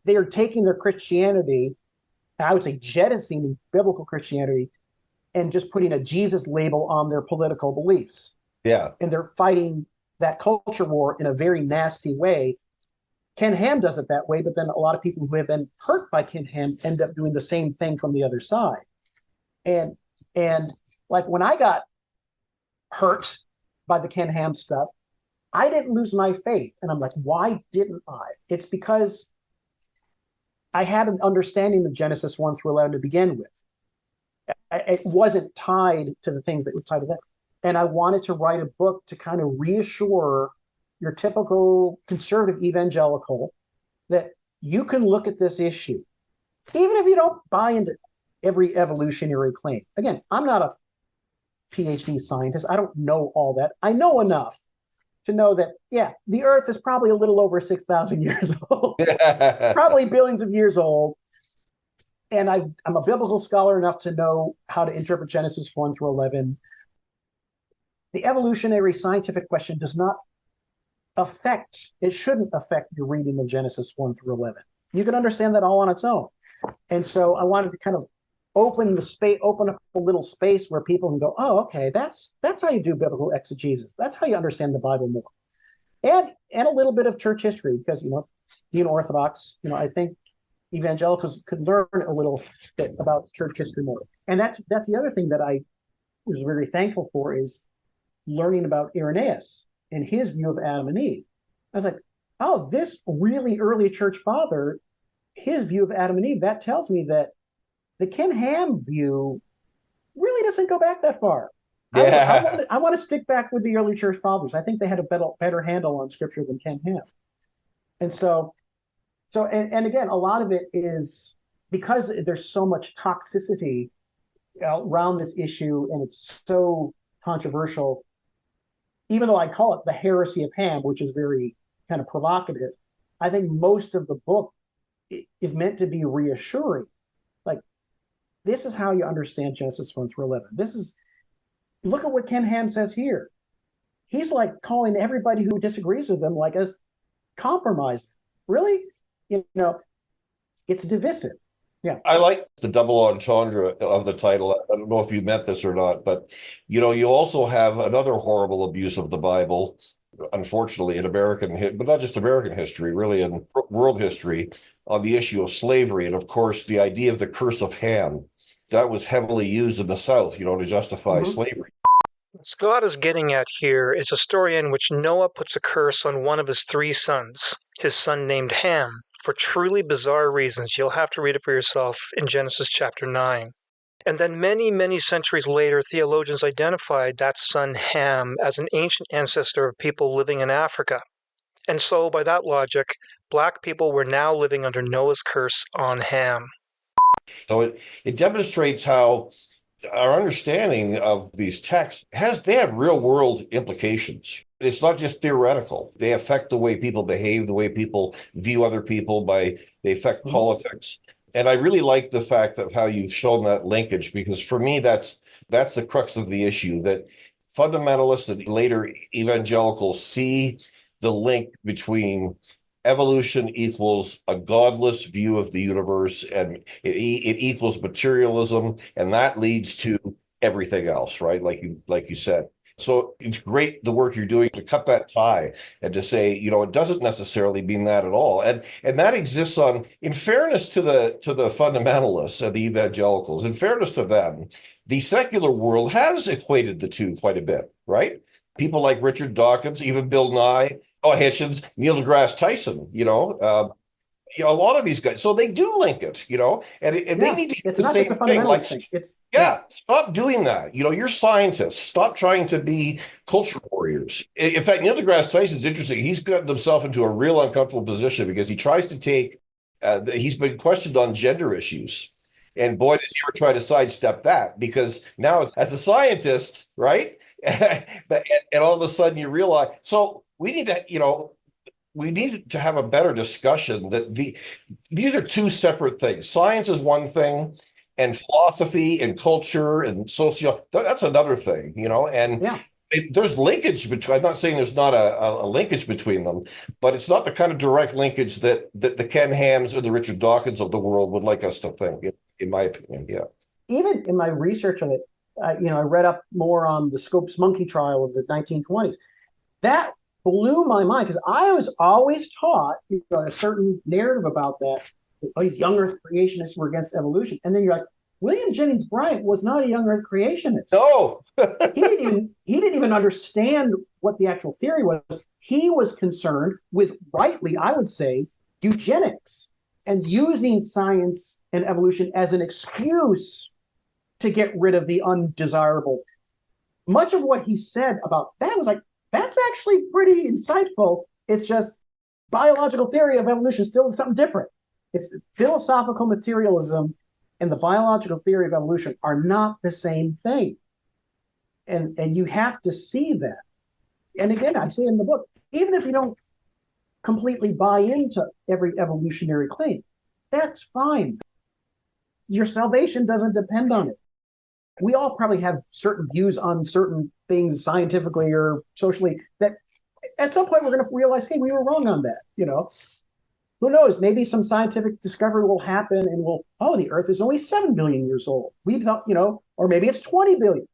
they are taking their Christianity, I would say jettisoning biblical Christianity, and just putting a Jesus label on their political beliefs. Yeah. And they're fighting that culture war in a very nasty way. Ken Ham does it that way, but then a lot of people who have been hurt by Ken Ham end up doing the same thing from the other side. And like when I got hurt by the Ken Ham stuff, I didn't lose my faith. And I'm like, why didn't I? It's because I had an understanding of Genesis 1 through 11 to begin with. It wasn't tied to the things that were tied to that. And I wanted to write a book to kind of reassure your typical conservative evangelical that you can look at this issue, even if you don't buy into every evolutionary claim. Again, I'm not a PhD scientist. I don't know all that. I know enough to know that, yeah, the Earth is probably a little over 6,000 years old, probably billions of years old. And I'm a biblical scholar enough to know how to interpret Genesis 1 through 11. The evolutionary scientific question does not affect, it shouldn't affect your reading of Genesis 1 through 11. You can understand that all on its own. And so I wanted to kind of open up a little space where people can go, oh, okay, that's how you do biblical exegesis. That's how you understand the Bible more. And a little bit of church history, because, being Orthodox, I think evangelicals could learn a little bit about church history more. And that's the other thing that I was very thankful for, is learning about Irenaeus and his view of Adam and Eve. I was like, oh, this really early church father, his view of Adam and Eve, that tells me that the Ken Ham view really doesn't go back that far. Yeah. I want to stick back with the early church fathers. I think they had a better handle on scripture than Ken Ham. And so again, a lot of it is because there's so much toxicity around this issue, and it's so controversial. Even though I call it the heresy of Ham, which is very kind of provocative, I think most of the book is meant to be reassuring. Like, this is how you understand Genesis 1 through 11. Look at what Ken Ham says here. He's like calling everybody who disagrees with him like a compromiser. Really? It's divisive. Yeah. I like the double entendre of the title. I don't know if you meant this or not, but you also have another horrible abuse of the Bible, unfortunately, in American, but not just American history, really in world history, on the issue of slavery. And of course, the idea of the curse of Ham, that was heavily used in the South, to justify slavery. What Scott is getting at here is a story in which Noah puts a curse on one of his 3 sons, his son named Ham, for truly bizarre reasons. You'll have to read it for yourself in Genesis chapter 9. And then many, many centuries later, theologians identified that son Ham as an ancient ancestor of people living in Africa. And so, by that logic, black people were now living under Noah's curse on Ham. So it demonstrates how our understanding of these texts they have real world implications. It's not just theoretical. They affect the way people behave, the way people view other people, they affect politics. And I really like the fact of how you've shown that linkage, because for me, that's the crux of the issue, that fundamentalists and later evangelicals see the link between evolution equals a godless view of the universe, and it equals materialism, and that leads to everything else, right? Like you said. So it's great the work you're doing to cut that tie and to say, it doesn't necessarily mean that at all. And that exists in fairness to the fundamentalists and the evangelicals, in fairness to them, the secular world has equated the two quite a bit, right? People like Richard Dawkins, even Bill Nye, Hitchens, Neil deGrasse Tyson, a lot of these guys. So they do link it, and they need to do the same thing. Like, stop doing that. You're scientists. Stop trying to be culture warriors. In fact, Neil deGrasse Tyson's interesting. He's gotten himself into a real uncomfortable position because he tries to take, he's been questioned on gender issues. And boy, does he ever try to sidestep that, because now as a scientist, right? And all of a sudden you realize, so we need to have a better discussion that these are two separate things. Science is one thing, and philosophy and culture and that's another thing, and There's linkage between. I'm not saying there's not a linkage between them, but it's not the kind of direct linkage that the Ken Hams or the Richard Dawkins of the world would like us to think. In my opinion, yeah. Even in my research on it, I read up more on the Scopes monkey trial of the 1920s. That blew my mind because I was always taught a certain narrative about that. Oh, these young Earth creationists were against evolution, and then you're like, William Jennings Bryan was not a young Earth creationist. No, he didn't even understand what the actual theory was. He was concerned with, rightly, I would say, eugenics and using science and evolution as an excuse to get rid of the undesirable. Much of what he said about that was like, that's actually pretty insightful. It's just biological theory of evolution still is something different. It's philosophical materialism and the biological theory of evolution are not the same thing. And you have to see that. And again, I say in the book, even if you don't completely buy into every evolutionary claim, that's fine. Your salvation doesn't depend on it. We all probably have certain views on certain things scientifically or socially that at some point we're going to realize, hey, we were wrong on that. Who knows? Maybe some scientific discovery will happen and the Earth is only 7 billion years old. We thought, or maybe it's 20 billion.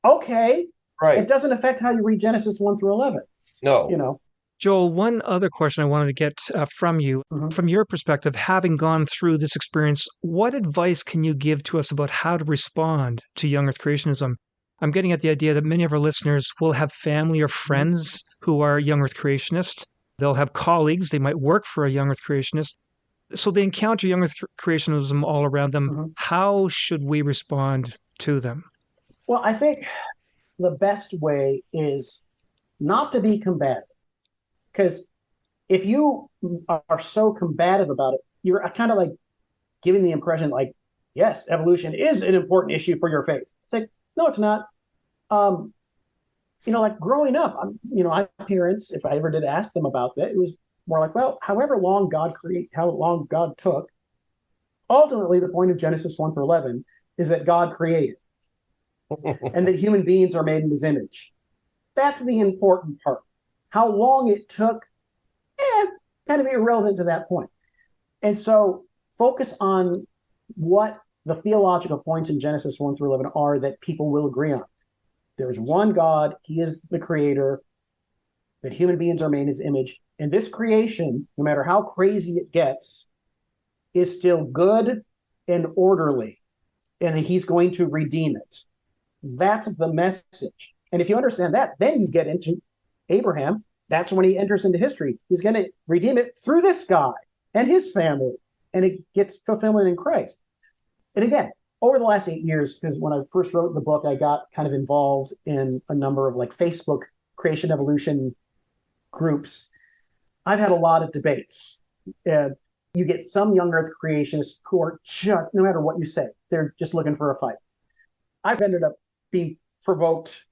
Okay. right. It doesn't affect how you read Genesis 1 through 11. No. Joel, one other question I wanted to get from you. Mm-hmm. From your perspective, having gone through this experience, what advice can you give to us about how to respond to Young Earth Creationism? I'm getting at the idea that many of our listeners will have family or friends who are Young Earth Creationists. They'll have colleagues. They might work for a Young Earth Creationist. So they encounter Young Earth Creationism all around them. Mm-hmm. How should we respond to them? Well, I think the best way is not to be combative. Because if you are so combative about it, you're kind of like giving the impression like, yes, evolution is an important issue for your faith. It's like, no, it's not. Like growing up, my parents, if I ever did ask them about that, it was more like, well, however long how long God took, ultimately the point of Genesis 1 through 11 is that God created and that human beings are made in his image. That's the important part. How long it took, kind of irrelevant to that point. And so focus on what the theological points in Genesis 1 through 11 are that people will agree on. There's one God, he is the creator, that human beings are made in his image. And this creation, no matter how crazy it gets, is still good and orderly, and that he's going to redeem it. That's the message. And if you understand that, then you get into Abraham. That's when he enters into history. He's going to redeem it through this guy and his family, and it gets fulfillment in Christ. And again, over the last 8 years, because when I first wrote the book, I got kind of involved in a number of Facebook creation evolution groups. I've had a lot of debates. And you get some young Earth creationists who are just, no matter what you say, they're just looking for a fight. I've ended up being provoked.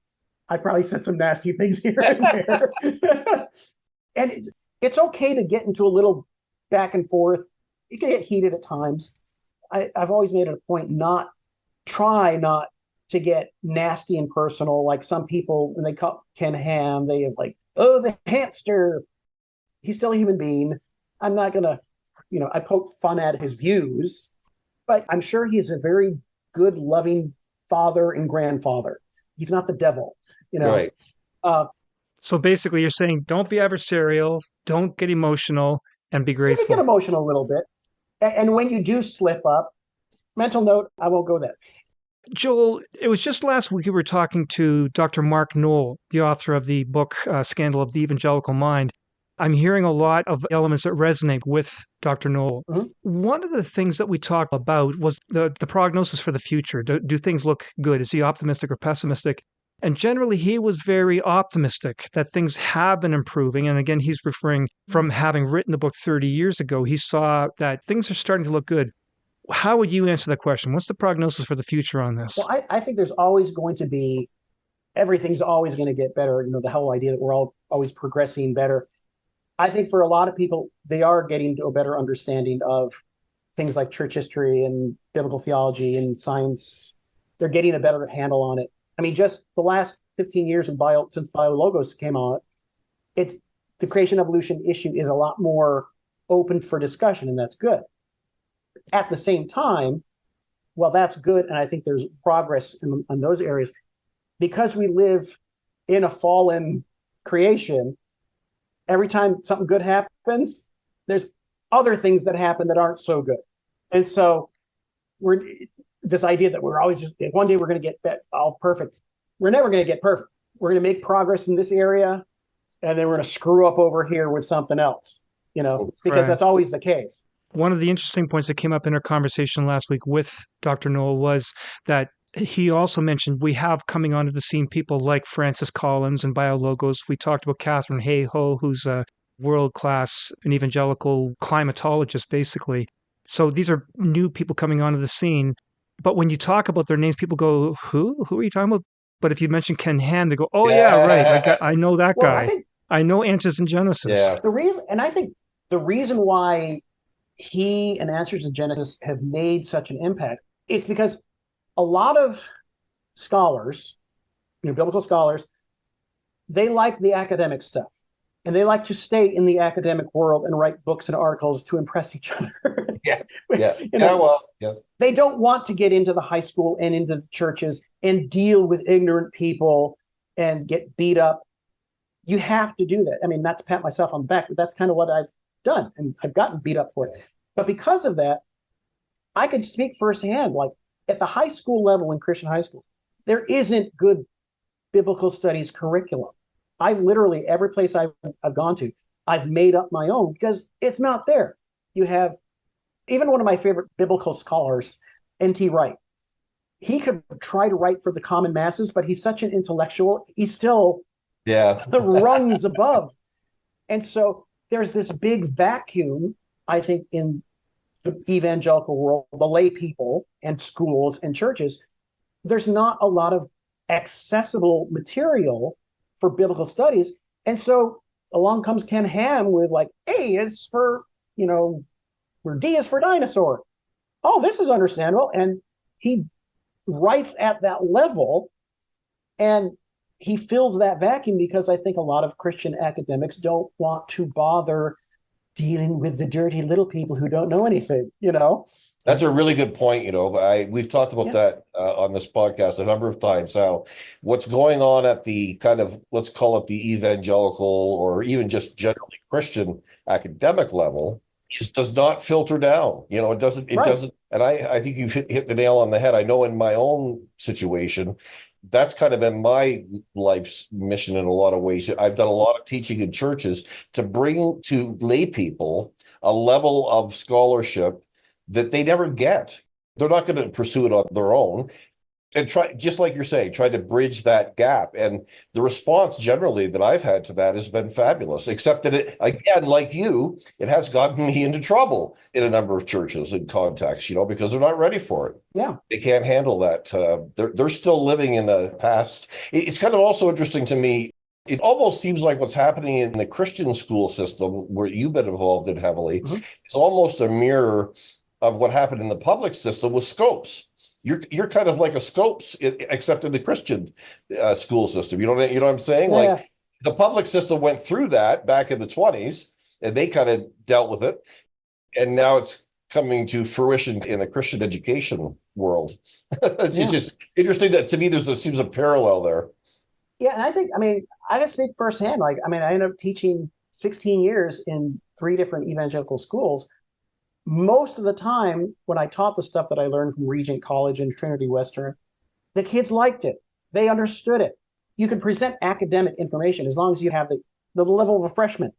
I probably said some nasty things here and there. And it's okay to get into a little back and forth. It can get heated at times. I've always made it a point try not to get nasty and personal. Like some people, when they call Ken Ham, they have oh, the hamster. He's still a human being. I'm not going to, I poke fun at his views, but I'm sure he is a very good, loving father and grandfather. He's not the devil, Right. So basically you're saying don't be adversarial, don't get emotional, and be graceful. You can get emotional a little bit. And when you do slip up, mental note, I won't go there. Joel, it was just last week you were talking to Dr. Mark Knoll, the author of the book Scandal of the Evangelical Mind. I'm hearing a lot of elements that resonate with Dr. Knoll. Mm-hmm. One of the things that we talked about was the prognosis for the future. Do things look good? Is he optimistic or pessimistic? And generally, he was very optimistic that things have been improving. And again, he's referring from having written the book 30 years ago. He saw that things are starting to look good. How would you answer that question? What's the prognosis for the future on this? Well, I think there's always going to be, everything's always going to get better. The whole idea that we're all always progressing better. I think for a lot of people, they are getting to a better understanding of things like church history and biblical theology and science. They're getting a better handle on it. I mean, just the last 15 years since BioLogos came out, it's the creation evolution issue is a lot more open for discussion, and that's good. At the same time, well, that's good, and I think there's progress in those areas. Because we live in a fallen creation, every time something good happens, there's other things that happen that aren't so good. And so this idea that we're always just, one day we're going to get all perfect. We're never going to get perfect. We're going to make progress in this area, and then we're going to screw up over here with something else, because Right. that's always the case. One of the interesting points that came up in our conversation last week with Dr. Noel was that he also mentioned we have coming onto the scene people like Francis Collins and BioLogos. We talked about Catherine Hayhoe, who's a world-class, an evangelical climatologist, basically. So these are new people coming onto the scene. But when you talk about their names, people go, who? Who are you talking about? But if you mention Ken Ham, they go, oh, yeah, right. I know that guy. I know Answers in Genesis. Yeah. I think the reason why he and Answers in Genesis have made such an impact, it's because a lot of scholars, biblical scholars, they like the academic stuff. And they like to stay in the academic world and write books and articles to impress each other. Yeah. They don't want to get into the high school and into the churches and deal with ignorant people and get beat up. You have to do that. I mean, not to pat myself on the back, but that's kind of what I've done. And I've gotten beat up for it. But because of that, I could speak firsthand. Like at the high school level in Christian high school, there isn't good biblical studies curriculum. I've literally, every place I've gone to, I've made up my own because it's not there. You have, even one of my favorite biblical scholars, N.T. Wright, he could try to write for the common masses, but he's such an intellectual, he's still the rungs above. And so there's this big vacuum, I think, in the evangelical world, the lay people and schools and churches. There's not a lot of accessible material for biblical studies. And so along comes Ken Ham with like, A is for, where D is for dinosaur. Oh, this is understandable. And he writes at that level, and he fills that vacuum because I think a lot of Christian academics don't want to bother dealing with the dirty little people who don't know anything, That's a really good point. We've talked about that on this podcast a number of times. How what's going on at the kind of, let's call it the evangelical or even just generally Christian academic level does not filter down. It doesn't. And I think you've hit the nail on the head. I know in my own situation, that's kind of been my life's mission in a lot of ways. I've done a lot of teaching in churches to bring to lay people a level of scholarship that they never get. They're not going to pursue it on their own. And try, just like you're saying, try to bridge that gap. And the response generally that I've had to that has been fabulous, except that it, again, like you, it has gotten me into trouble in a number of churches and contexts, because they're not ready for it. Yeah. They can't handle that. They're still living in the past. It's kind of also interesting to me. It almost seems like what's happening in the Christian school system, where you've been involved in heavily, is almost a mirror of what happened in the public system with Scopes. You're kind of like a Scopes, except in the Christian school system. You know what I'm saying? Yeah. Like the public system went through that back in the 1920s, and they kind of dealt with it. And now it's coming to fruition in the Christian education world. It's just interesting that to me there seems a parallel there. Yeah, and I can speak firsthand. I ended up teaching 16 years in 3 different evangelical schools. Most of the time, when I taught the stuff that I learned from Regent College and Trinity Western, the kids liked it. They understood it. You can present academic information as long as you have the level of a freshman.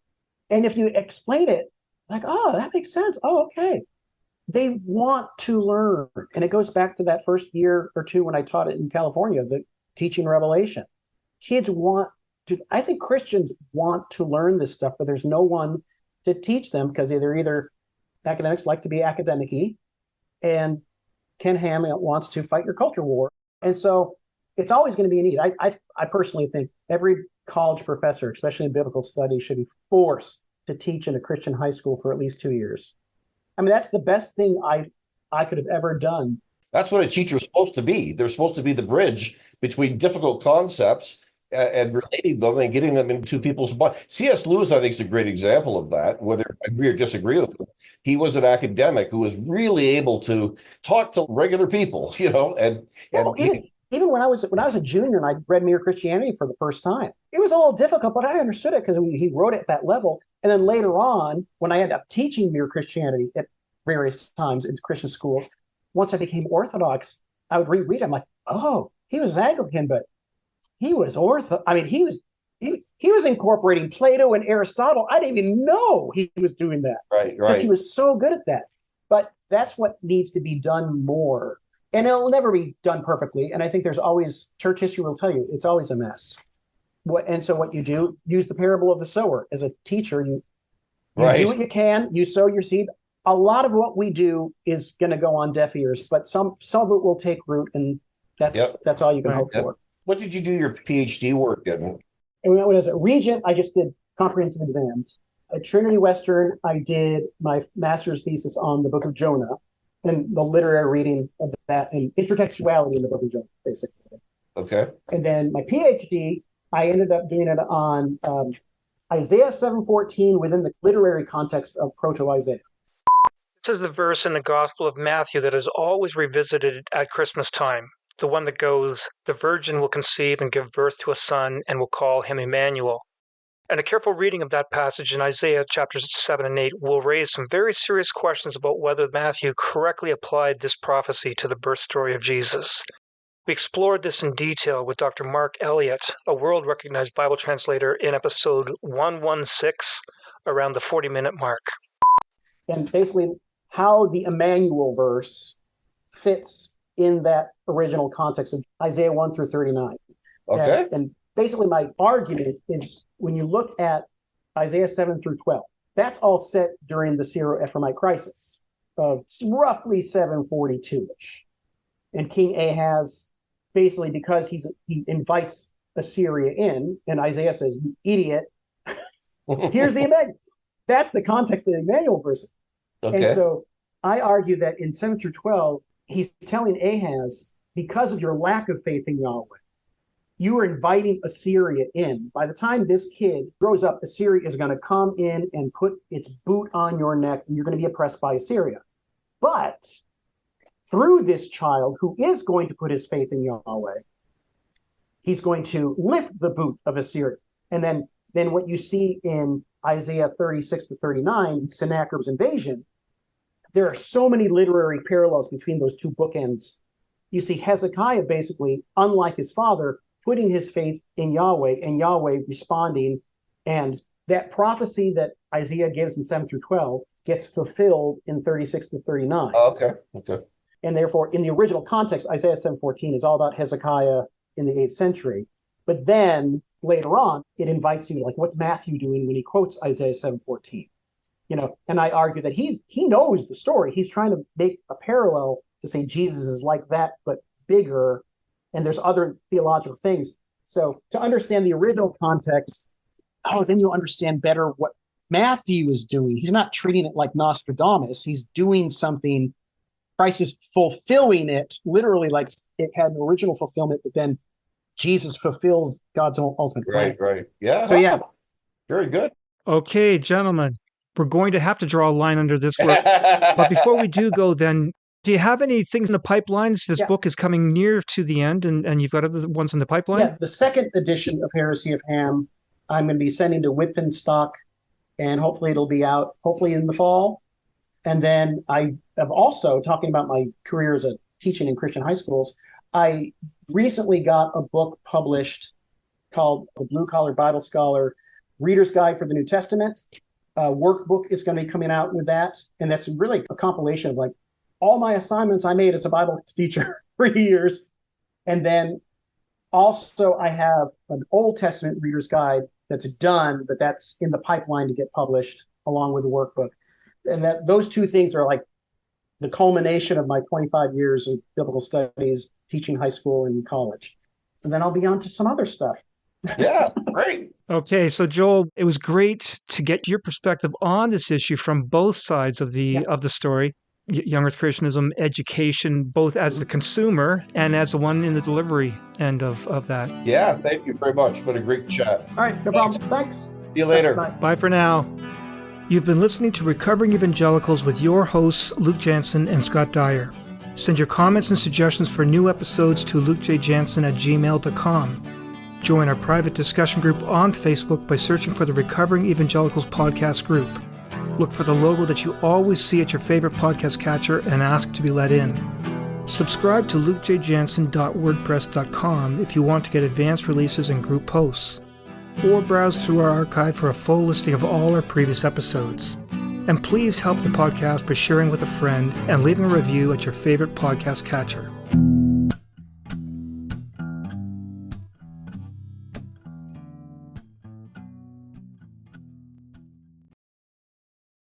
And if you explain it, like, oh, that makes sense. Oh, okay. They want to learn. And it goes back to that first year or two when I taught it in California, the teaching Revelation. Kids want to, I think Christians want to learn this stuff, but there's no one to teach them because either academics like to be academic-y, and Ken Ham wants to fight your culture war. And so it's always going to be a need. I personally think every college professor, especially in biblical studies, should be forced to teach in a Christian high school for at least 2 years. That's the best thing I could have ever done. That's what a teacher is supposed to be. They're supposed to be the bridge between difficult concepts and relating them and getting them into people's mind. C.S. Lewis, I think, is a great example of that, whether I agree or disagree with him. He was an academic who was really able to talk to regular people, Well, even when I was a junior and I read Mere Christianity for the first time, it was a little difficult, but I understood it because he wrote it at that level. And then later on, when I ended up teaching Mere Christianity at various times in Christian schools, once I became Orthodox, I would reread it. I'm like, oh, he was Anglican, but he was Orthodox. I mean, he was incorporating Plato and Aristotle. I didn't even know he was doing that. Right, Because he right. was so good at that. But that's what needs to be done more. And it'll never be done perfectly. And I think there's always, church history will tell you, it's always a mess. And so what you do, use the parable of the sower. As a teacher, you do what Right. you can, you sow your seed. A lot of what we do is going to go on deaf ears, but some of it will take root, and Yep. that's all you can Right. hope Yep. for. What did you do your PhD work in? And when I was at Regent, I just did comprehensive exams. At Trinity Western, I did my master's thesis on the Book of Jonah and the literary reading of that and intertextuality in the Book of Jonah, basically. Okay. And then my PhD, I ended up doing it on Isaiah 7:14 within the literary context of Proto-Isaiah. This is the verse in the Gospel of Matthew that is always revisited at Christmas time. The one that goes, "The virgin will conceive and give birth to a son and will call him Emmanuel." And a careful reading of that passage in Isaiah chapters 7 and 8 will raise some very serious questions about whether Matthew correctly applied this prophecy to the birth story of Jesus. We explored this in detail with Dr. Mark Elliott, a world-recognized Bible translator, in episode 116, around the 40-minute mark. And basically how the Emmanuel verse fits in that original context of Isaiah 1 through 39. Okay. And basically my argument is when you look at Isaiah 7 through 12, that's all set during the Syro-Ephraimite crisis of roughly 742-ish. And King Ahaz, basically because he invites Assyria in, and Isaiah says, "You idiot, here's the Emmanuel." That's the context of the Emmanuel verses. And Okay. so I argue that in 7 through 12, he's telling Ahaz, because of your lack of faith in Yahweh, you are inviting Assyria in. By the time this kid grows up, Assyria is going to come in and put its boot on your neck, and you're going to be oppressed by Assyria. But through this child who is going to put his faith in Yahweh, he's going to lift the boot of Assyria. And then what you see in Isaiah 36 to 39, Sennacherib's invasion, there are so many literary parallels between those two bookends. You see Hezekiah basically, unlike his father, putting his faith in Yahweh and Yahweh responding. And that prophecy that Isaiah gives in 7 through 12 gets fulfilled in 36 to 39. Okay. Okay. And therefore, in the original context, Isaiah 7:14 is all about Hezekiah in the 8th century. But then later on, it invites you, like, what's Matthew doing when he quotes Isaiah 7:14? And I argue that he knows the story. He's trying to make a parallel to say Jesus is like that, but bigger, and there's other theological things. So to understand the original context, then you understand better what Matthew is doing. He's not treating it like Nostradamus. He's doing something. Christ is fulfilling it, literally, like it had an original fulfillment, but then Jesus fulfills God's ultimate plan. Right. Yeah. So yeah. Very good. Okay, gentlemen, we're going to have to draw a line under this work. But before we do go, then, do you have any things in the pipelines? This book is coming near to the end, and you've got other ones in the pipeline? Yeah, the second edition of Heresy of Ham, I'm going to be sending to Whitman Stock, and hopefully it'll be out, hopefully in the fall. And then I have also, talking about my career as a teaching in Christian high schools, I recently got a book published called The Blue Collar Bible Scholar Reader's Guide for the New Testament. Workbook is going to be coming out with that. And that's really a compilation of like all my assignments I made as a Bible teacher for years. And then also I have an Old Testament Reader's Guide that's done, but that's in the pipeline to get published along with the workbook. And those two things are like the culmination of my 25 years of biblical studies, teaching high school and college. And then I'll be on to some other stuff. Yeah, great. Okay, so Joel, it was great to get your perspective on this issue from both sides of the story. Young Earth Creationism education, both as the consumer and as the one in the delivery end of that. Yeah, thank you very much. Been a great chat. All right, no problem. Thanks. See you later. Bye for now. You've been listening to Recovering Evangelicals with your hosts, Luke Jansen and Scott Dyer. Send your comments and suggestions for new episodes to lukejjansen@gmail.com. Join our private discussion group on Facebook by searching for the Recovering Evangelicals podcast group. Look for the logo that you always see at your favorite podcast catcher and ask to be let in. Subscribe to lukejjansen.wordpress.com if you want to get advanced releases and group posts, or browse through our archive for a full listing of all our previous episodes. And please help the podcast by sharing with a friend and leaving a review at your favorite podcast catcher.